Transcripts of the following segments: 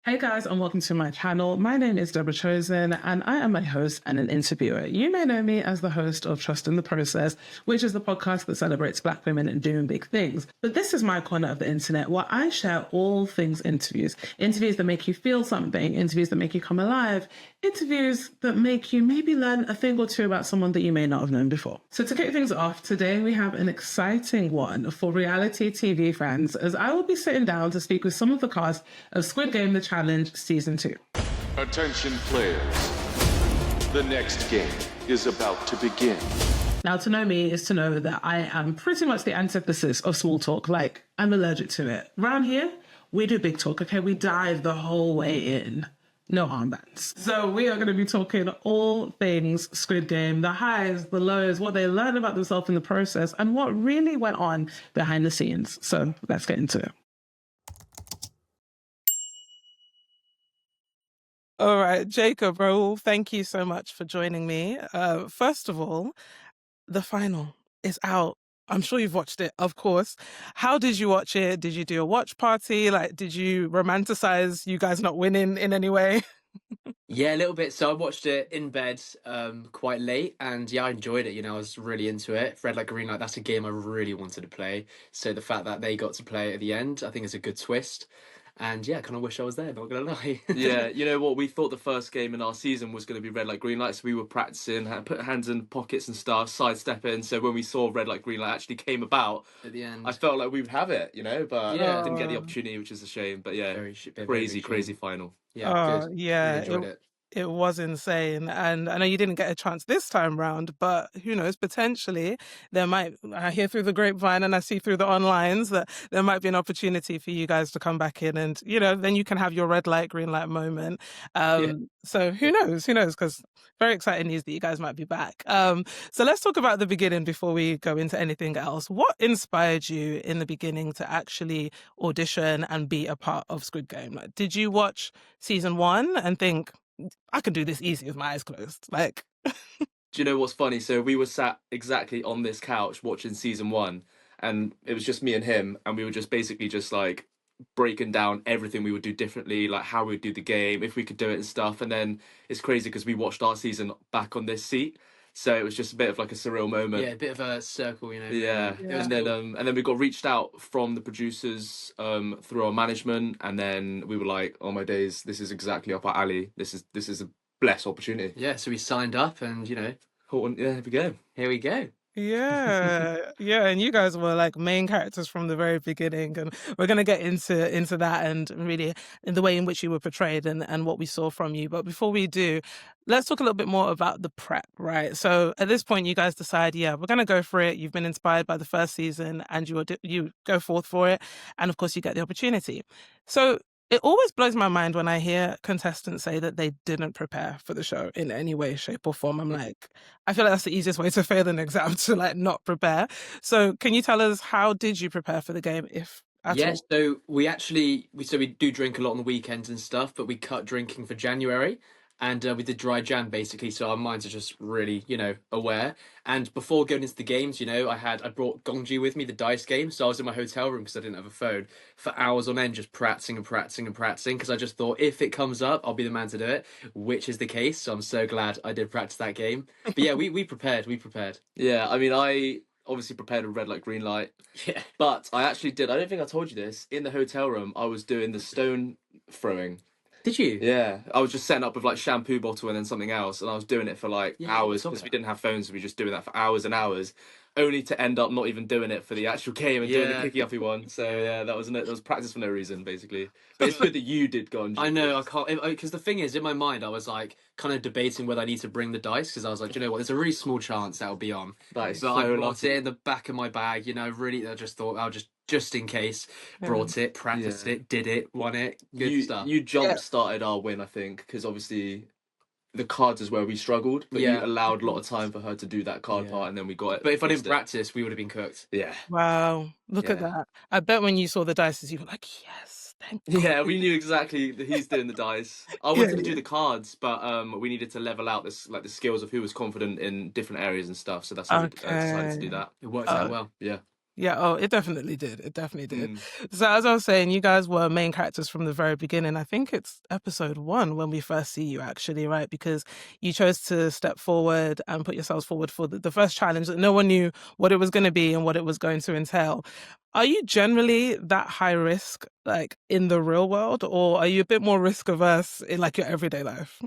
Hey guys, and welcome to my channel. My name is Deborah Chosen, and I am a host and an interviewer. You may know me as the host of Trust in the Process, which is the podcast that celebrates Black women and doing big things. But this is my corner of the internet where I share all things interviews. Interviews that make you feel something, interviews that make you come alive, interviews that make you maybe learn a thing or two about someone that you may not have known before. So to kick things off, today we have an exciting one for reality TV fans, as I will be sitting down to speak with some of the cast of Squid Game, The Challenge Season 2. Attention players, the next game is about to begin. Now, to know me is to know that I am pretty much the antithesis of small talk. Like, I'm allergic to it. Around here, we do big talk, okay? We dive the whole way in. No armbands. So we are going to be talking all things Squid Game, the highs, the lows, what they learned about themselves in the process, and what really went on behind the scenes. So let's get into it. All right, Jacob, Raul, thank you so much for joining me. First of all, the final is out. I'm sure you've watched it, of course. How did you watch it? Did you do a watch party? Like, did you romanticize you guys not winning in any way? Yeah, a little bit. So I watched it in bed quite late, and yeah, I enjoyed it. I was really into it. Red Light, Green Light, that's a game I really wanted to play. So the fact that they got to play it at the end, I think is a good twist. And yeah, I kind of wish I was there, not gonna lie. Yeah, you know what? We thought the first game in our season was going to be red light, green light, so we were practicing, put hands in pockets and stuff, sidestepping. So when we saw red light, green light actually came about, At the end, I felt like we would have it, but Yeah. didn't get the opportunity, which is a shame. But yeah, very crazy final. Yeah, good. Yeah, Really enjoyed it. it was insane. And I know you didn't get a chance this time round, but who knows, potentially there might, I hear through the grapevine and I see through the onlines that there might be an opportunity for you guys to come back in and, then you can have your red light, green light moment. So who knows, because very exciting news that you guys might be back. So let's talk about the beginning before we go into anything else. What inspired you in the beginning to actually audition and be a part of Squid Game? Like, did you watch season 1 and think, I can do this easy with my eyes closed? Like, Do you know what's funny? So we were sat exactly on this couch watching season 1, and it was just me and him, and we were just basically just like breaking down everything we would do differently, like how we'd do the game, if we could do it and stuff. And then it's crazy because we watched our season back on this seat, so it was just a bit of like a surreal moment. Yeah, a bit of a circle, Yeah. And then we got reached out from the producers through our management, and then we were like, oh my days, this is exactly up our alley. This is a blessed opportunity. Yeah, so we signed up, and Yeah, here we go. here we go. yeah, and you guys were like main characters from the very beginning, and we're gonna get into that and really in the way in which you were portrayed and what we saw from you. But before we do, let's talk a little bit more about the prep, right? So at this point, you guys decide, yeah, we're gonna go for it. You've been inspired by the first season, and you go forth for it, and of course, you get the opportunity. So it always blows my mind when I hear contestants say that they didn't prepare for the show in any way, shape, or form. I'm like, I feel like that's the easiest way to fail an exam, to like not prepare. So can you tell us, how did you prepare for the game, if at all? So we do drink a lot on the weekends and stuff, but we cut drinking for January, and we did dry Jan basically. So our minds are just really, aware. And before going into the games, I brought Gongji with me, the dice game. So I was in my hotel room because I didn't have a phone for hours on end, just practicing because I just thought if it comes up, I'll be the man to do it, which is the case. So I'm so glad I did practice that game. But yeah, we prepared. Yeah, I mean, I obviously prepared with red light, green light. Yeah. But I actually did. I don't think I told you this. In the hotel room, I was doing the stone throwing. Did you? Yeah, I was just setting up with like shampoo bottle and then something else, and I was doing it for like hours because we didn't have phones. So we were just doing that for hours and hours, only to end up not even doing it for the actual game and doing the picky uppy one. So yeah, that was practice for no reason basically. But it's good that you did go and. I know, I can't, because the thing is, in my mind, I was like kind of debating whether I need to bring the dice, because I was like, you know what, there's a really small chance that'll be on. That is But so I brought lucky. it in the back of my bag, really. I just thought I'll just in case, brought it, practiced it, did it, won it, good stuff. You jump-started our win, I think, because obviously the cards is where we struggled, but you allowed a lot of time for her to do that card part, and then we got it. But if I didn't practice, we would have been cooked. Yeah. Wow, look at that. I bet when you saw the dice, you were like, yes, thank God. Yeah, we knew exactly that he's doing the dice. I wanted to do the cards, but we needed to level out this, like the skills of who was confident in different areas and stuff. So that's why we decided to do that. It worked out well. Yeah. Yeah, oh, it definitely did. It definitely did. Mm. So as I was saying, you guys were main characters from the very beginning. I think it's episode 1 when we first see you actually, right? Because you chose to step forward and put yourselves forward for the first challenge that no one knew what it was going to be and what it was going to entail. Are you generally that high risk, like in the real world, or are you a bit more risk averse in like your everyday life?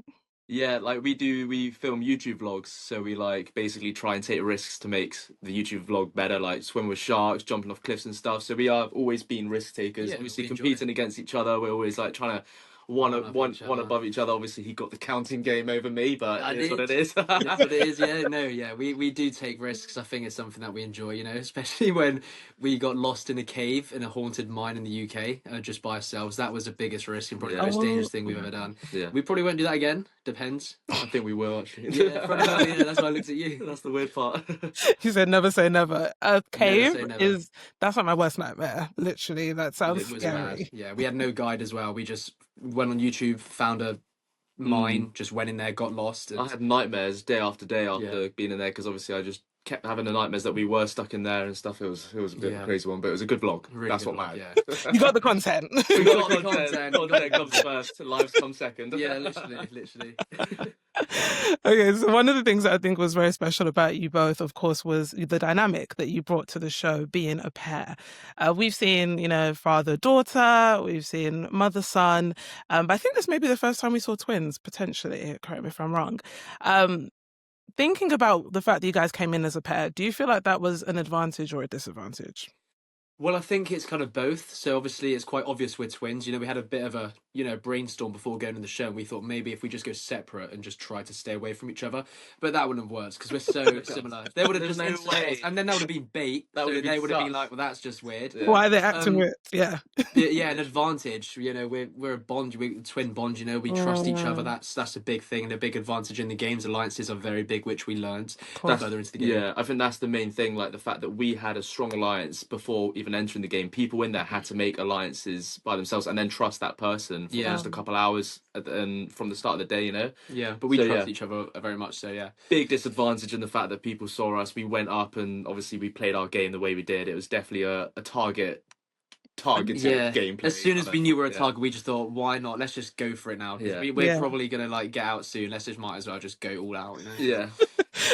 Yeah, like we film YouTube vlogs, so we like basically try and take risks to make the YouTube vlog better, like swim with sharks, jumping off cliffs and stuff. So we have always been risk takers. Yeah, Obviously we enjoy competing against each other, we're always like trying to One up each one other. above each other. Obviously he got the counting game over me, but I it is what did. it is. It's what it is, yeah. No, yeah, we do take risks. I think it's something that we enjoy, you know, especially when we got lost in a cave in a haunted mine in the UK just by ourselves. That was the biggest risk and probably the Yeah. most dangerous thing we've ever done. Yeah. We probably won't do that again. Depends. I think we will actually. Yeah, probably not, yeah, that's why I looked at you. That's the weird part. You said never say never. A cave say never. is that's like my worst nightmare. Literally, that sounds It was scary. mad. Yeah, we had no guide as well. We just went on YouTube, found a mine, just went in there, got lost. And... I had nightmares day after being in there because obviously I just kept having the nightmares that we were stuck in there and stuff. It was a bit of a crazy one, but it was a good vlog. Really That's good what vlog, mattered. yeah. You got the content. We got the content. content. Content comes first. Lives come second. Yeah, literally. Okay, so one of the things that I think was very special about you both, of course, was the dynamic that you brought to the show, being a pair. We've seen, you know, father-daughter, we've seen mother-son, but I think this may be the first time we saw twins, potentially, correct me if I'm wrong. Thinking about the fact that you guys came in as a pair, do you feel like that was an advantage or a disadvantage? Well, I think it's kind of both. So obviously it's quite obvious we're twins. You know, we had a bit of a, you know, brainstorm before going on the show. And we thought maybe if we just go separate and just try to stay away from each other. But that wouldn't have worked because we're so similar. They would have There's just no way. and then that would have been bait. That would have been they would have been sus. like, well, that's just weird. Yeah. Why are they acting weird? Yeah. Yeah, an advantage. You know, we're a bond, we're a twin bond. You know, we trust each other. That's a big thing and a big advantage in the games. Alliances are very big, which we learned further into the game. Yeah, I think that's the main thing. Like the fact that we had a strong alliance before even entering the game. People in there had to make alliances by themselves and then trust that person for just a couple hours from the start of the day. You know. Yeah, but we So, trust each other very much. So yeah. Big disadvantage in the fact that people saw us. We went up and obviously we played our game the way we did. It was definitely a targeted gameplay. As soon as we knew we were a target, we just thought, why not? Let's just go for it now. Yeah. We're probably gonna like get out soon. Let's just might as well just go all out. You know? Yeah.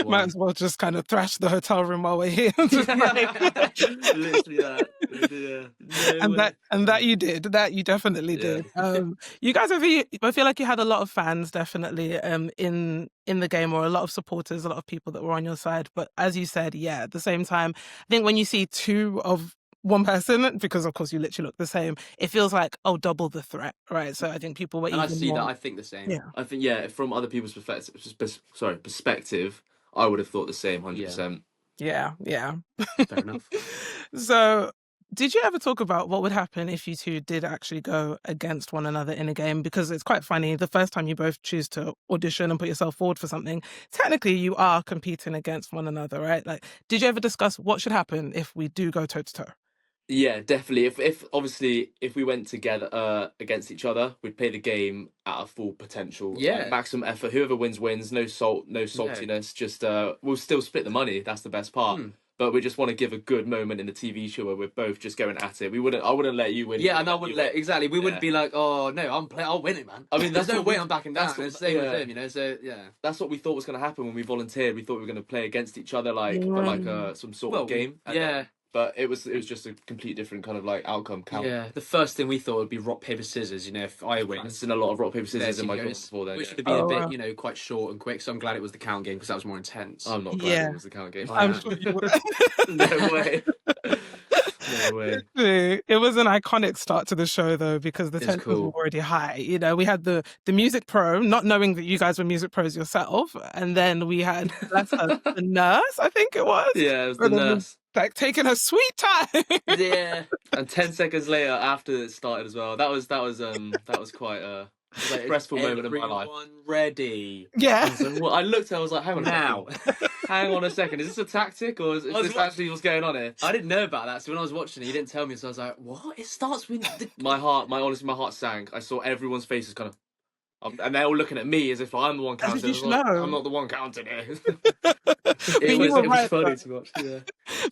Might as well just kind of thrash the hotel room while we're here. Literally that. Yeah. And that you did. That you definitely did. You guys I feel like you had a lot of fans definitely in the game, or a lot of supporters, a lot of people that were on your side. But as you said, yeah, at the same time, I think when you see two of one person, because of course you literally look the same, it feels like, oh, double the threat, right? So I think people were And even I see more... that. I think the same. Yeah. I think from other people's perspective, I would have thought the same 100%. Yeah. Fair enough. So did you ever talk about what would happen if you two did actually go against one another in a game? Because it's quite funny, the first time you both choose to audition and put yourself forward for something, technically you are competing against one another, right? Like, did you ever discuss what should happen if we do go toe to toe? Yeah, definitely. If we went together against each other, we'd play the game at our full potential. Yeah. Like, maximum effort. Whoever wins wins. No saltiness. Just we'll still split the money. That's the best part. But we just want to give a good moment in the TV show where we're both just going at it. I wouldn't let you win. Yeah, and I wouldn't exactly. We wouldn't be like, oh no, I'll win it, man. I mean, there's no way I'm backing down. It's the same with him, you know. So yeah, that's what we thought was going to happen when we volunteered. We thought we were going to play against each other, like some sort of game. Yeah. But it was just a complete different kind of like outcome count. Yeah, the first thing we thought would be rock paper scissors. You know, if I win, I've seen a lot of rock paper scissors in my course before then. Which would have been a bit, you know, quite short and quick. So I'm glad it was the count game because that was more intense. I'm not glad it was the count game. I'm sure you would. No way. No way. It was an iconic start to the show though, because the tensions were already high. You know, we had the music pro, not knowing that you guys were music pros yourself, and then we had the nurse, I think it was. Yeah, it was the nurse. Like taking her sweet time. Yeah. And 10 seconds later, after it started as well, that was quite a stressful moment in my life. Everyone ready? Yeah. I looked at her, I was like, hang on a second, is this a tactic or is this actually what's going on here? I didn't know about that, so when I was watching it, you didn't tell me, so I was like, what? It starts with the... My heart sank. I saw everyone's faces kind of And they're all looking at me as if I'm the one As if counting. you should know. I'm not the one counting it. But it you was were it was right. funny to watch. Yeah.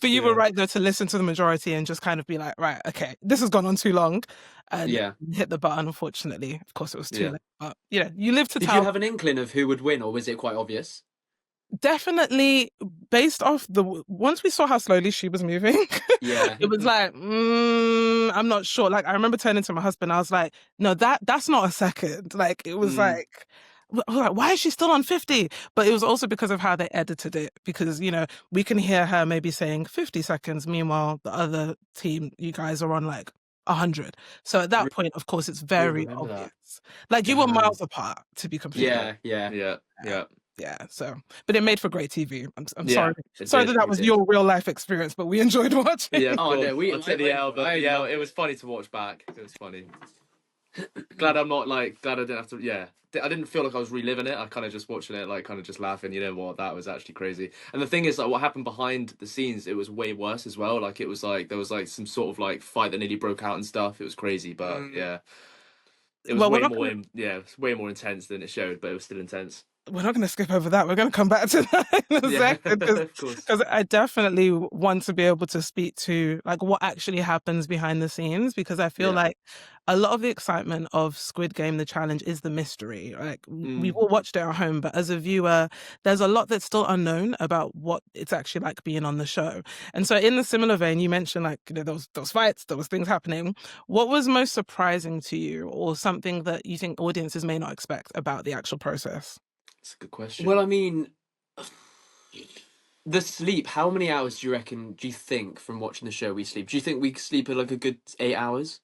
But you were Yeah. right though to listen to the majority and just kind of be like, right, okay, this has gone on too long, and Yeah. hit the button. Unfortunately, of course, it was too Yeah. late. But you live to Did tell. you have an inkling of who would win, or was it quite obvious? Definitely based off once we saw how slowly she was moving, Yeah. it was like, I'm not sure. Like I remember turning to my husband, I was like, no, that's not a second. Like it was like, I was like, why is she still on 50? But it was also because of how they edited it, because we can hear her maybe saying 50 seconds, meanwhile the other team, you guys are on like 100. So at that point, of course, it's very remember that. obvious. Like you were Damn. miles apart, to be completely honest. Yeah. Yeah. Yeah, so but it made for great TV. I'm Yeah, sorry. it Sorry did, that it was did. your real life experience, but we enjoyed watching. Yeah, of Oh, course. no, I'll take the L, but I yeah, love it was funny to watch back. It was funny. Glad I'm not like glad I didn't have to. Yeah, I didn't feel like I was reliving it. I kind of just watching it, like kind of just laughing. You know what? That was actually crazy. And the thing is, like, what happened behind the scenes, it was way worse as well. Like, it was like there was like some sort of like fight that nearly broke out and stuff. It was crazy, but yeah, it was Well, we're way not more. gonna- Yeah, it was way more intense than it showed, but it was still intense. We're not going to skip over that. We're going to come back to that in a Yeah, second, of course. because I definitely want to be able to speak to like what actually happens behind the scenes, because I feel Yeah. like a lot of the excitement of Squid Game, the challenge, is the mystery. Like we've Mm. all watched it at home, but as a viewer, there's a lot that's still unknown about what it's actually like being on the show. And so in the similar vein, you mentioned like, those fights, there was things happening. What was most surprising to you, or something that you think audiences may not expect about the actual process? That's a good question. Well, I mean, the sleep. How many hours do you think from watching the show we sleep? Do you think we sleep at like a good 8 hours?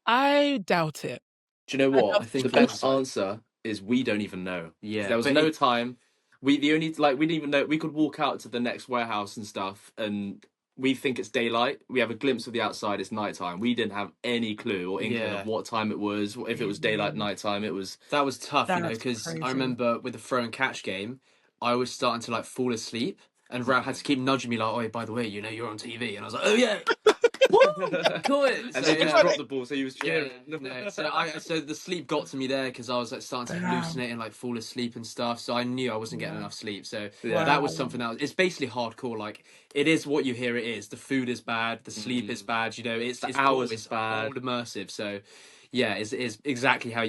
I doubt it. Do you know I what? doubt I think The it. best answer is we don't even know. Yeah, There was but no it- time. We didn't even know. We could walk out to the next warehouse and stuff, and we think it's daylight. We have a glimpse of the outside. It's nighttime. We didn't have any clue or inkling Yeah. of what time it was. If it was daylight, nighttime. It was. That was tough, That's because crazy. I remember with the throw and catch game, I was starting to like fall asleep, and Rao had to keep nudging me like, "Oh, by the way, you're on TV," and I was like, "Oh yeah, woo, got it." And So, then he yeah. just dropped the ball, so he was Yeah, cheering. no. So the sleep got to me there because I was like starting to Damn. hallucinate and like fall asleep and stuff. So I knew I wasn't getting Yeah. enough sleep. So Yeah. that was something it's basically hardcore. Like it is what you hear it is. The food is bad. The sleep is bad. It's The it's hours it's is bad. all immersive. So yeah, it's exactly how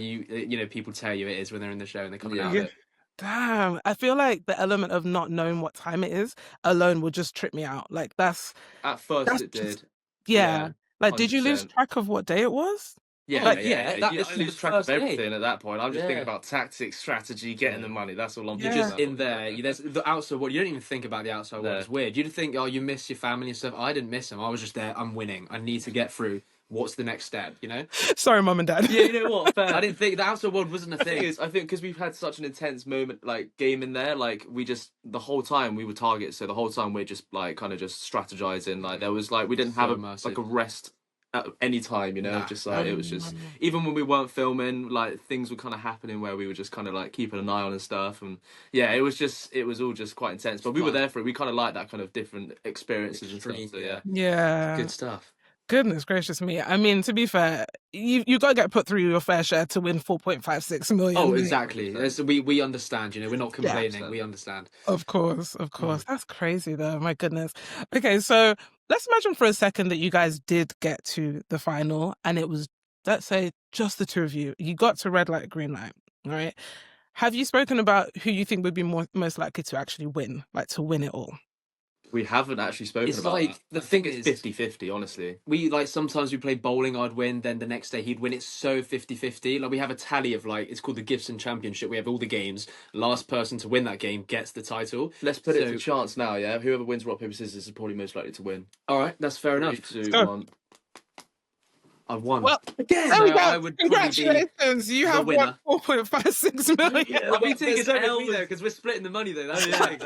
people tell you it is when they're in the show and they're coming out Yeah. of it. Damn, I feel like the element of not knowing what time it is alone would just trip me out. Like that's At first, That's it just- did. yeah. Like, did you lose 100%. track of what day it was? Yeah, Oh, yeah, yeah, yeah. that You is lose the track of first day. everything at that point. I'm just thinking Yeah. about tactics, strategy, getting the money. That's all I'm You're thinking just about. in there. There's the outside world. You don't even think about the outside world. No. It's weird. You'd think, oh, you miss your family and stuff. I didn't miss them. I was just there. I'm winning. I need to get through. What's the next step? Sorry, mum and dad. Yeah, you know what? Fair. I didn't think the outside world wasn't a The thing thing. is, I think because we've had such an intense moment, like game in there, like the whole time we were targets, so the whole time we're just like kind of just strategizing. Like there was like we didn't So have immersive. like a rest at any time, Nah. just like it was just even when we weren't filming, like things were kind of happening where we were just kind of like keeping an eye on and stuff, and yeah, it was all just quite intense. But we were Fun. there for it. We kind of like that kind of different experiences and Extreme, stuff. So yeah. Yeah. Good stuff. Goodness gracious me. I mean, to be fair, you got to get put through your fair share to win 4.56 million. Oh, exactly. We understand. We're not complaining. understand. We understand. Of course. That's crazy though. My goodness. Okay, so let's imagine for a second that you guys did get to the final and it was, let's say, just the two of you. You got to red light, green light, right? Have you spoken about who you think would be most likely to actually win, like to win it all? We haven't actually spoken It's about like that. the I think thing it's is- 50-50, honestly. We sometimes we play bowling, I'd win, then the next day he'd win. It's so 50-50. Like we have a tally of it's called the Gibson Championship. We have all the games. Last person to win that game gets the title. Let's put it So- to chance now, yeah? Whoever wins rock, paper, scissors is probably most likely to win. All right, that's fair enough. 3, 2, go. 1. I won. Well, again, there we so go. I would probably be Congratulations. You the have won winner. 4.56 million. Yeah, I've been taking so L was- though because we're splitting the money though. That's the thing.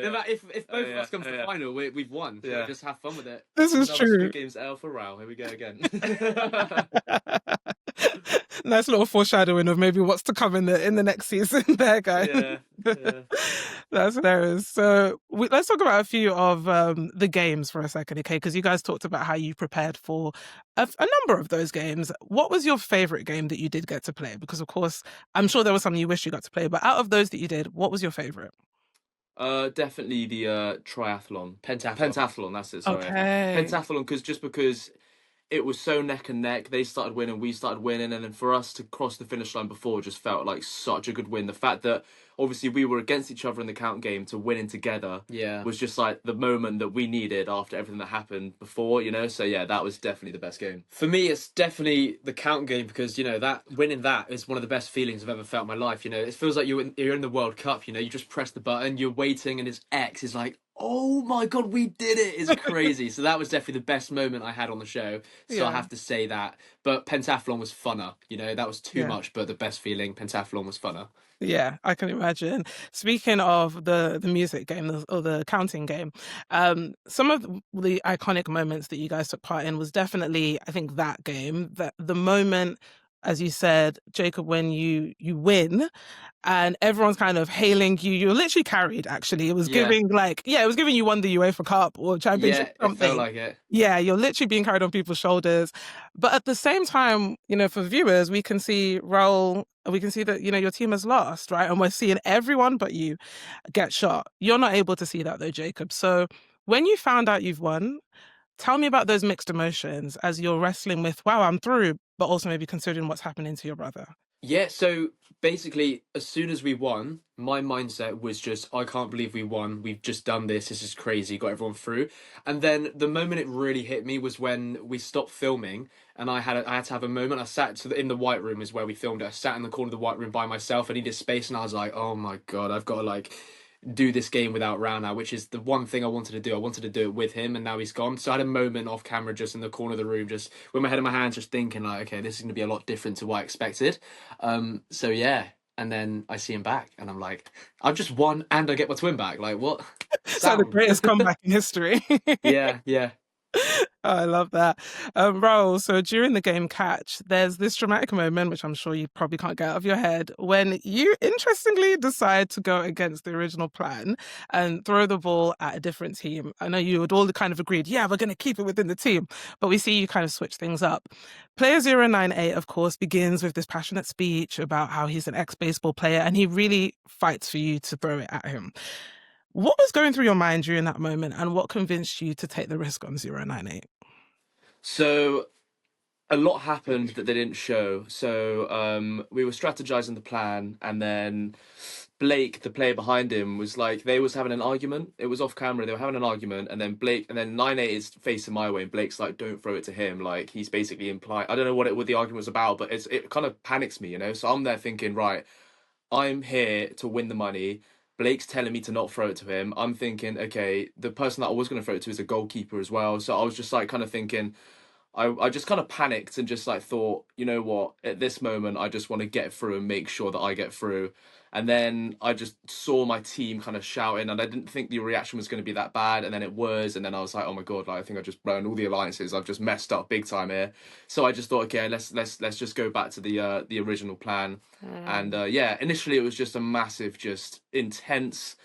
No matter- If both of us come to the final, we've won. So Yeah. just have fun with it. This is Another true. Squid Game's L for Raul. Here we go again. Nice little foreshadowing of maybe what's to come in the next season there, guys. Yeah, yeah. That's hilarious. So let's talk about a few of the games for a second, okay? Because you guys talked about how you prepared for a number of those games. What was your favorite game that you did get to play? Because of course, I'm sure there was something you wish you got to play, but out of those that you did, what was your favorite? Definitely the triathlon. Pentathlon, that's it, sorry. Okay. Pentathlon, because it was so neck and neck. They started winning, we started winning, and then for us to cross the finish line before just felt like such a good win. The fact that obviously we were against each other in the count game to winning together was just like the moment that we needed after everything that happened before, you know? So yeah, that was definitely the best game. For me, it's definitely the count game because, you know, that winning that is one of the best feelings I've ever felt in my life. You know, it feels like you're in the World Cup, you know, you just press the button, you're waiting, and his ex is like, oh my God, we did it. It's crazy. So that was definitely the best moment I had on the show. So I have to say that. But pentathlon was funner. You know, that was too much, but the best feeling, pentathlon was funner. Yeah, I can imagine. Speaking of the music game or the counting game, some of the iconic moments that you guys took part in was definitely, I think, that game. That the moment, as you said, Jacob, when you win and everyone's kind of hailing you. You're literally carried, actually. It was giving it was giving you won the UEFA Cup or Championship Yeah, it something. felt like it. Yeah, you're literally being carried on people's shoulders. But at the same time, you know, for viewers, we can see Raul, we can see that, you know, your team has lost, right? And we're seeing everyone but you get shot. You're not able to see that though, Jacob. So when you found out you've won, tell me about those mixed emotions as you're wrestling with, wow, I'm through, but also maybe considering what's happening to your brother. Yeah, so basically, as soon as we won, my mindset was just, I can't believe we won. We've just done this. This is crazy. Got everyone through. And then the moment it really hit me was when we stopped filming, and I had to have a moment. I sat in the white room is where we filmed it. I sat in the corner of the white room by myself. I needed space, and I was like, oh my God, I've got to like do this game without Rao now, which is the one thing I wanted to do. I wanted to do it with him, and now he's gone. So I had a moment off camera, just in the corner of the room, just with my head in my hands, just thinking like, okay, this is going to be a lot different to what I expected. So yeah, and then I see him back, and I'm like, I've just won, and I get my twin back. Like what? So the greatest comeback in history. Yeah, yeah. Oh, I love that. Raoul, so during the game Catch, there's this dramatic moment, which I'm sure you probably can't get out of your head, when you interestingly decide to go against the original plan and throw the ball at a different team. I know you had all kind of agreed, yeah, we're going to keep it within the team, but we see you kind of switch things up. Player 098, of course, begins with this passionate speech about how he's an ex-baseball player, and he really fights for you to throw it at him. What was going through your mind during that moment, and what convinced you to take the risk on 098? So a lot happened that they didn't show. So we were strategizing the plan, and then Blake, the player behind him, was like, they was having an argument. It was off camera. They were having an argument, and then Blake, and then 98 is facing my way, and Blake's like, don't throw it to him. Like, he's basically implying, I don't know what the argument was about, but it kind of panics me, you know? So I'm there thinking, right, I'm here to win the money. Blake's telling me to not throw it to him. I'm thinking, okay, the person that I was going to throw it to is a goalkeeper as well. So I was just like kind of thinking, I just kind of panicked and just like thought, you know what, at this moment, I just want to get through and make sure that I get through. And then I just saw my team kind of shouting, and I didn't think the reaction was going to be that bad. And then it was, and then I was like, oh my God, like, I think I just burned all the alliances. I've just messed up big time here. So I just thought, okay, let's just go back to the original plan. And yeah, initially it was just a massive, just intense,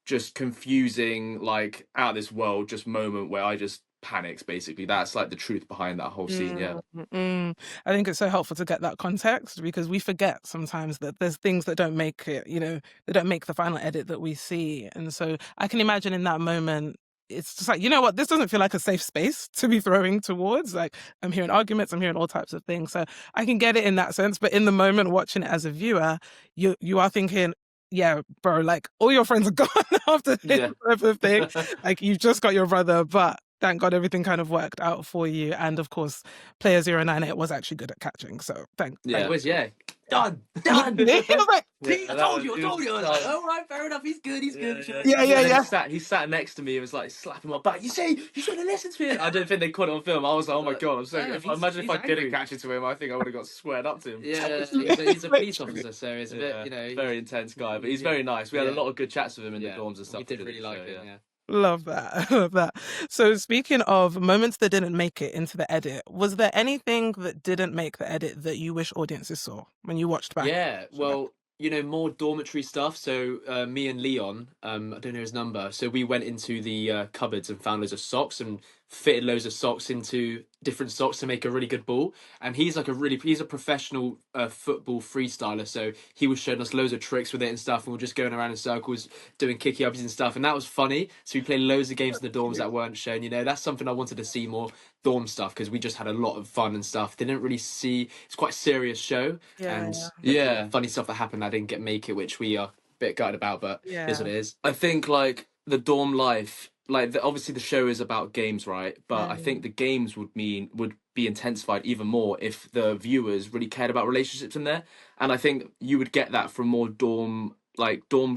just confusing, like out of this world, just moment where I just panics. Basically, that's like the truth behind that whole scene. Yeah. I think it's so helpful to get that context, because we forget sometimes that there's things that don't make it, you know, they don't make the final edit that we see. And so I can imagine in that moment, it's just like, you know what, this doesn't feel like a safe space to be throwing towards. Like, I'm hearing arguments, I'm hearing all types of things. So I can get it in that sense. But in the moment, watching it as a viewer, you are thinking, yeah, bro, like all your friends are gone after this type of thing. Like, you've just got your brother, but thank God everything kind of worked out for you. And of course, player 098 was actually good at catching. So thank It was, done. He was like, I told you. I was like, all right, fair enough. He's good. yeah. He sat next to me and was like slapping my back. You see, you should have listened to me. I don't think they caught it on film. I was like, oh my God, I'm so. Imagine if I didn't catch it to him, I think I would have got squared up to him. Yeah, he's a police officer, so it's a bit, you know, very intense guy, but he's very nice. We had a lot of good chats with him in the dorms and stuff. We did really like him. Yeah. Love that. Love that. So speaking of moments that didn't make it into the edit, was there anything that didn't make the edit that you wish audiences saw when you watched back? Yeah, well, more dormitory stuff. So me and Leon, I don't know his number. So we went into the cupboards and found loads of socks and fitted loads of socks into different socks to make a really good ball. And he's a professional football freestyler. So he was showing us loads of tricks with it and stuff. And we're just going around in circles doing kicky uppies and stuff. And that was funny. So we played loads of games in the dorms that weren't shown. That's something I wanted to see more dorm stuff because we just had a lot of fun and stuff. They didn't really see. It's quite a serious show, Yeah, and Yeah. funny stuff that happened that didn't make it, which we are a bit gutted about, but it is yeah. what it is. I think like the dorm life, like obviously the show is about games, right? But I think the games would be intensified even more if the viewers really cared about relationships in there. And I think you would get that from more dorm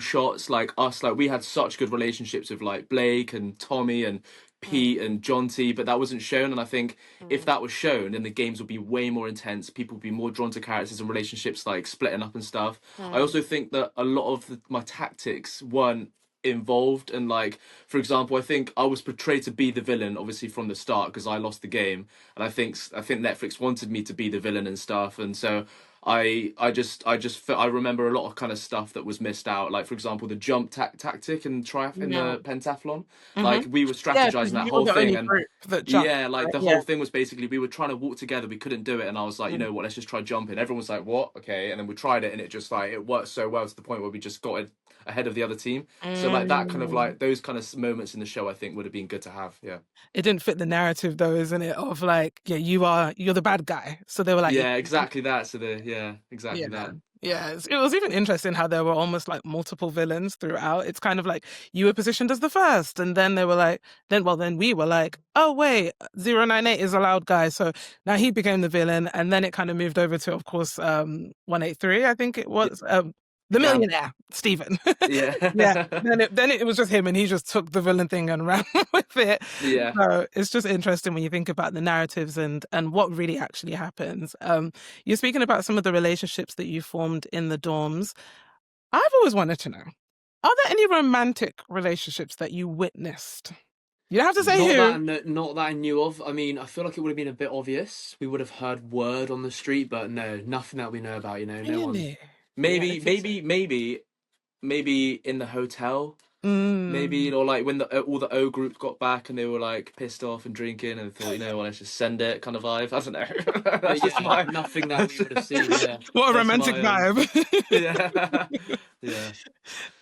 shots like us. Like we had such good relationships with like Blake and Tommy and Pete and John T, but that wasn't shown. And I think if that was shown, then the games would be way more intense. People would be more drawn to characters and relationships like splitting up and stuff. I also think that a lot of my tactics weren't involved, and like for example, I think I was portrayed to be the villain obviously from the start because I lost the game, and I think Netflix wanted me to be the villain and stuff, and so I remember a lot of kind of stuff that was missed out, like for example the jump tactic and triath in Yeah. the pentathlon. Mm-hmm. Like we were Yeah, because strategizing that you were whole the thing, only and group that jumped, yeah, like right? the Yeah. whole thing was basically we were trying to walk together, we couldn't do it, and I was like, you know what, let's just try jumping. Everyone was like, what? Okay, and then we tried it, and it just like it worked so well to the point where we just got it ahead of the other team. So like that kind of Mm. like those kind of moments in the show, I think would have been good to have. Yeah, It didn't fit the narrative though, isn't it? Of like, yeah, you're the bad guy. So they were like, yeah, exactly that. So exactly yeah. that. Yeah, it was even interesting how there were almost like multiple villains throughout. It's kind of like you were positioned as the first, and then they were like, then we were like, oh wait, 098 is a loud guy, so now he became the villain, and then it kind of moved over to, of course, 183, I think it Yeah, was, the Jam. millionaire, Stephen. Yeah, Yeah, then it was just him, and he just took the villain thing and ran with it. yeah. So it's just interesting when you think about the narratives and what really actually happens. You're speaking about some of the relationships that you formed in the dorms. I've always wanted to know, are there any romantic relationships that you witnessed? You don't have to say who. Not that I knew of. I mean, I feel like it would have been a bit obvious. We would have heard word on the street, but no, nothing that we know about. No one. Really? Yeah, I Maybe, don't think so. maybe in the hotel. Maybe, Mm. or like when all the O group got back and they were like pissed off and drinking and thought, well, let's just send it kind of vibe. I don't know. That's But just yeah, my nothing that we would have seen. Yeah. What a that's romantic my vibe. yeah, yeah,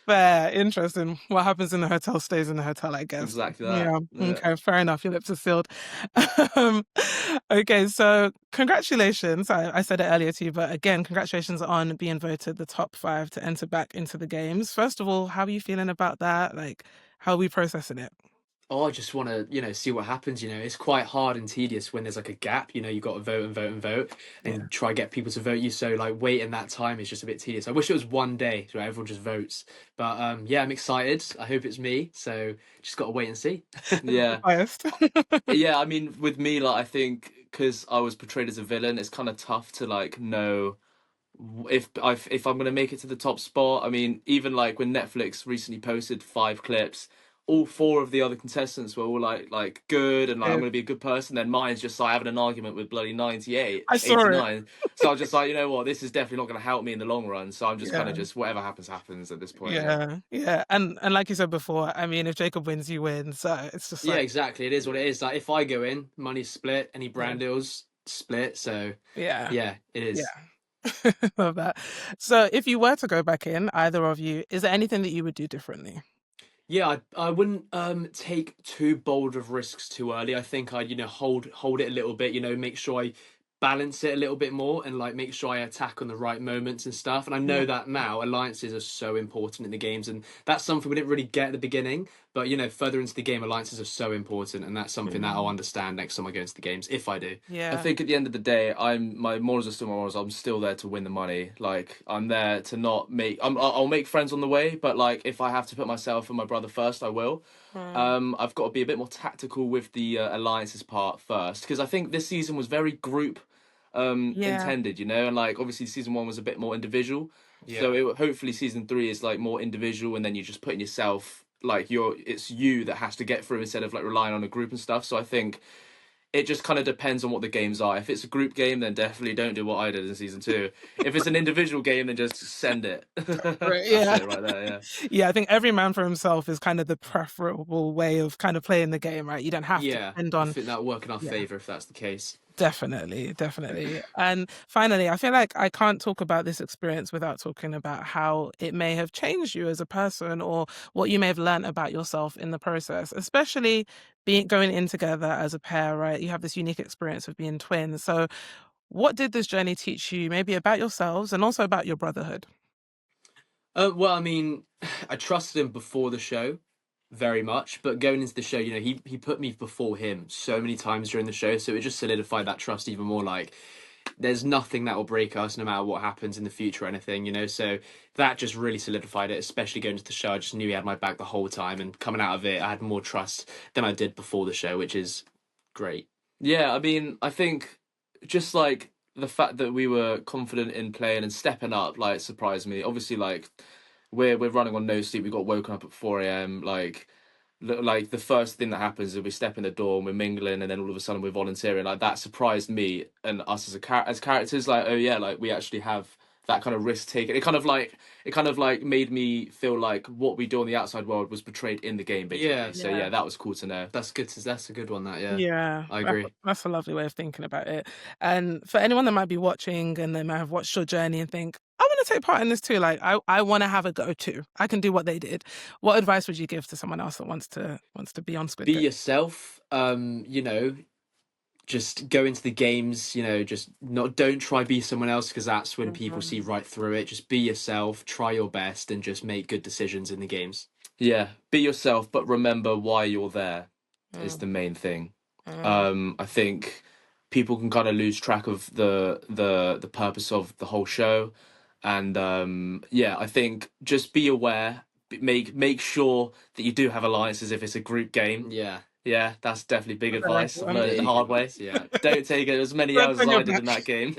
Fair, interesting. What happens in the hotel stays in the hotel, I guess. exactly that. Yeah. Yeah. Okay. Fair enough. Your lips are sealed. Um, okay. So, congratulations. I said it earlier to you, but again, congratulations on being voted the top 5 to enter back into the games. First of all, how are you feeling about that? Like, how are we processing it? Oh, I just want to, see what happens. It's quite hard and tedious when there's like a gap. You've got to vote and vote and vote Yeah. and try to get people to vote you. So like waiting that time is just a bit tedious. I wish it was one day where everyone just votes. But yeah, I'm excited. I hope it's me. So just got to wait and see. Yeah. Biased. Yeah, I mean, with me, like, I think because I was portrayed as a villain, it's kind of tough to like know if I'm gonna make it to the top spot. I mean, even like when Netflix recently posted 5 clips, all 4 of the other contestants were all like good and like I'm Yeah. gonna be a good person. Then mine's just like having an argument with bloody 98, I saw it. 89. So I was just like, you know what, this is definitely not gonna help me in the long run. So I'm just kind Yeah. of just whatever happens at this point. Yeah. And like you said before, I mean, if Jacob wins, you win. So it's just Yeah, like, exactly. It is what it is. Like if I go in, money's split. Any brand deals split. So yeah. yeah, it is. Yeah. Love that. So if you were to go back in, either of you, is there anything that you would do differently? Yeah, I wouldn't take too bold of risks too early. I think I'd hold it a little bit. Make sure I balance it a little bit more and like make sure I attack on the right moments and stuff. And I know Yeah. that now alliances are so important in the games, and that's something we didn't really get at the beginning. But further into the game, alliances are so important, and that's something that I'll understand next time I go into the games if I do. I Yeah. think at the end of the day, my morals are still my morals. I'm still there to win the money. Like I'm there to not make. I'll make friends on the way, but like if I have to put myself and my brother first, I will. I've got to be a bit more tactical with the alliances part first because I think this season was very group Yeah. intended, and like obviously season 1 was a bit more individual. Yeah. So hopefully season 3 is like more individual, and then you're just putting yourself like it's you that has to get through instead of like relying on a group and stuff. So I think it just kind of depends on what the games are. If it's a group game, then definitely don't do what I did in season 2. If it's an individual game, then just send it. Right, That's yeah. it right there. Yeah. Yeah, I think every man for himself is kind of the preferable way of kind of playing the game, right? You don't have to Yeah, depend I on. think that'll work in our Yeah. favour if that's the case. Definitely, definitely. And finally, I feel like I can't talk about this experience without talking about how it may have changed you as a person or what you may have learned about yourself in the process, especially going in together as a pair, right? You have this unique experience of being twins. So, what did this journey teach you, maybe about yourselves and also about your brotherhood? Well, I mean, I trusted him before the show very much, but going into the show, you know, he put me before him so many times during the show, so it just solidified that trust even more. Like, there's nothing that will break us, no matter what happens in the future or anything, you know. So that just really solidified it, especially going into the show. I just knew he had my back the whole time, and coming out of it, I had more trust than I did before the show, which is great. Yeah, I mean, I think just like the fact that we were confident in playing and stepping up, like, surprised me. Obviously, like, we're running on no sleep. We got woken up at 4 a.m. Like the first thing that happens is we step in the door and we're mingling, and then all of a sudden we're volunteering. Like, that surprised me and us as characters. Like, oh yeah, like we actually have that kind of risk taking. It kind of like made me feel like what we do on the outside world was portrayed in the game, basically. Yeah. So Yeah. yeah, that was cool to know. That's good. That's a good one. That, yeah. Yeah, I agree. that's a lovely way of thinking about it. And for anyone that might be watching and they might have watched your journey and think, I want to take part in this too. Like, I want to have a go too. I can do what they did. What advice would you give to someone else that wants to be on Squid Be Game? yourself. You know, just go into the games, you know, just don't try be someone else, because that's when people see right through it. Just be yourself, try your best, and just make good decisions in the games. Yeah, be yourself, but remember why you're there is the main thing. I think people can kind of lose track of the purpose of the whole show, and yeah, I think just be aware, make sure that you do have alliances if it's a group game. Yeah. Yeah, that's definitely big That's a advice. nice I've one. learned it the hard way. Yeah. Don't take it as many Don't hours as turn your I did in back. that game.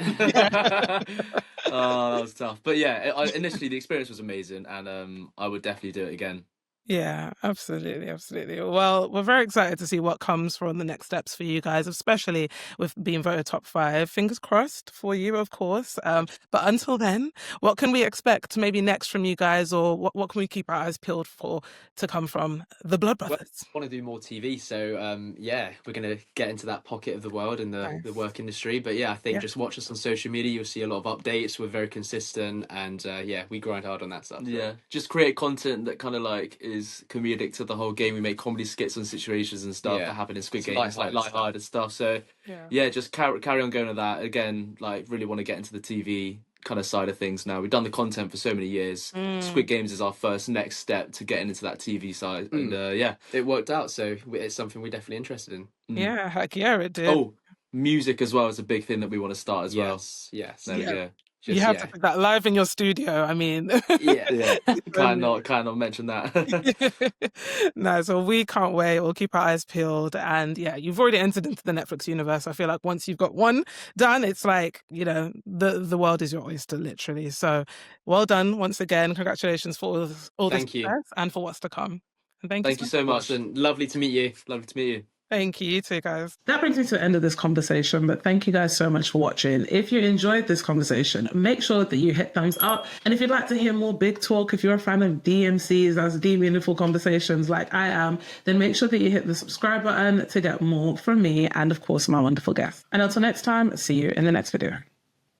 Oh, that was tough. But yeah, initially the experience was amazing, and I would definitely do it again. Yeah, absolutely, absolutely. Well, we're very excited to see what comes from the next steps for you guys, especially with being voted top 5. Fingers crossed for you, of course. But until then, what can we expect maybe next from you guys, or what can we keep our eyes peeled for to come from the Blood Well, Brothers? I want to do more TV, so yeah, we're gonna get into that pocket of the world and the Nice. work industry. But yeah, I think Yeah. just watch us on social media. You'll see a lot of updates. We're very consistent, and yeah, we grind hard on that stuff. Yeah, just create content that kind of like is comedic to the whole game. We make comedy skits on situations and stuff Yeah. that happen in Squid It's Game. It's like lighthearted lighthearted stuff. So yeah, just carry on going with that. Again, like, really want to get into the TV kind of side of things now. We've done the content for so many years. Squid Games is our first next step to getting into that TV side, and yeah, It worked out, so it's something we're definitely interested in. Yeah, heck yeah, it did. Oh, music as well is a big thing that we want to start as well. Yes. There we Yeah. go. You Just, have yeah. to put that live in your studio. I mean, Yeah. Yeah, can't not mention that. no, so we can't wait. We'll keep our eyes peeled. And yeah, you've already entered into the Netflix universe. I feel like once you've got one done, it's like, you know, the world is your oyster, literally. So well done once again. Congratulations for all this Thank you. success and for what's to come. And thank Thank you so much. And lovely to meet you. Lovely to meet you. Thank you, you too, guys. That brings me to the end of this conversation, but thank you guys so much for watching. If you enjoyed this conversation, make sure that you hit thumbs up. And if you'd like to hear more big talk, if you're a fan of DMCs, that's deep, meaningful conversations like I am, then make sure that you hit the subscribe button to get more from me and, of course, my wonderful guests. And until next time, see you in the next video.